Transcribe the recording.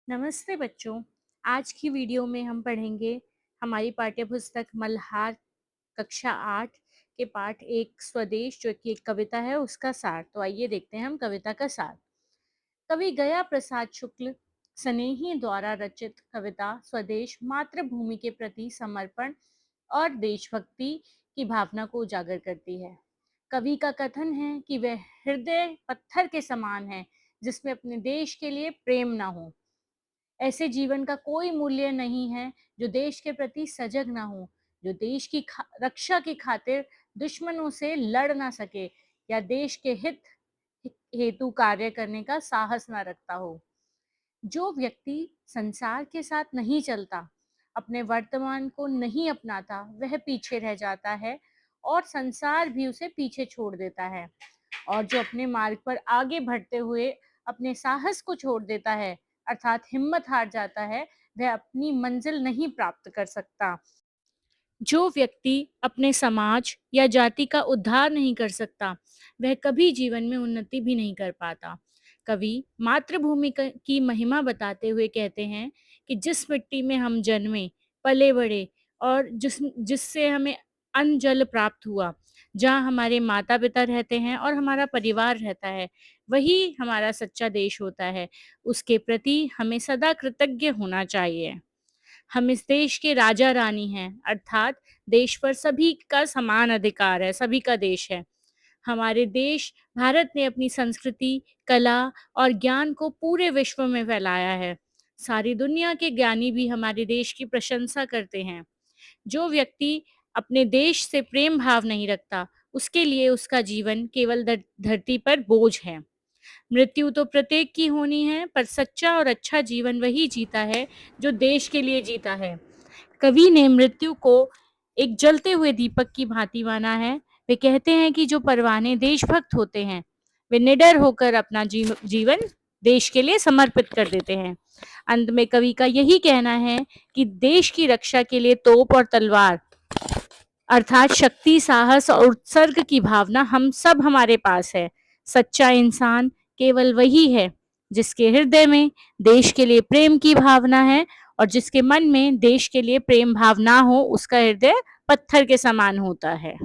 नमस्ते बच्चों। आज की वीडियो में हम पढ़ेंगे हमारी पाठ्य पुस्तक मल्हार कक्षा 8 के पाठ एक स्वदेश जो कि एक कविता है उसका सार। तो आइए देखते हैं हम कविता का सार। कवि गया प्रसाद शुक्ल स्नेही द्वारा रचित कविता स्वदेश मातृभूमि के प्रति समर्पण और देशभक्ति की भावना को उजागर करती है। कवि का कथन है कि वह हृदय पत्थर के समान है जिसमें अपने देश के लिए प्रेम ना हो। ऐसे जीवन का कोई मूल्य नहीं है जो देश के प्रति सजग ना हो, जो देश की रक्षा की खातिर दुश्मनों से लड़ ना सके या देश के हित हेतु कार्य करने का साहस ना रखता हो। जो व्यक्ति संसार के साथ नहीं चलता, अपने वर्तमान को नहीं अपनाता, वह पीछे रह जाता है और संसार भी उसे पीछे छोड़ देता है। और जो अपने मार्ग पर आगे बढ़ते हुए अपने साहस को छोड़ देता है, अर्थात हिम्मत हार जाता है, वह अपनी मंजिल नहीं प्राप्त कर सकता। जो व्यक्ति अपने समाज या जाति का उद्धार नहीं कर सकता, वह कभी जीवन में उन्नति भी नहीं कर पाता। कवि मातृभूमि की महिमा बताते हुए कहते हैं कि जिस मिट्टी में हम जन्मे, पले बड़े और जिससे हमें अन्न जल प्राप्त हुआ, जहाँ हमारे माता पिता रहते हैं और हमारा परिवार रहता है, वही हमारा सच्चा देश होता है। उसके प्रति हमें सदा कृतज्ञ होना चाहिए। हम इस देश के राजा रानी हैं, अर्थात देश पर सभी का समान अधिकार है, सभी का देश है। हमारे देश भारत ने अपनी संस्कृति, कला और ज्ञान को पूरे विश्व में फैलाया है। सारी दुनिया के ज्ञानी भी हमारे देश की प्रशंसा करते हैं। जो व्यक्ति अपने देश से प्रेम भाव नहीं रखता, उसके लिए उसका जीवन केवल धरती पर बोझ है। मृत्यु तो प्रत्येक की होनी है, पर सच्चा और अच्छा जीवन वही जीता है जो देश के लिए जीता है। कवि ने मृत्यु को एक जलते हुए दीपक की भांति माना है। वे कहते हैं कि जो परवाने देशभक्त होते हैं, वे निडर होकर अपना जीवन देश के लिए समर्पित कर देते हैं। अंत में कवि का यही कहना है कि देश की रक्षा के लिए तोप और तलवार अर्थात शक्ति, साहस और उत्सर्ग की भावना हम सब हमारे पास है। सच्चा इंसान केवल वही है जिसके हृदय में देश के लिए प्रेम की भावना है, और जिसके मन में देश के लिए प्रेम भाव ना हो, उसका हृदय पत्थर के समान होता है।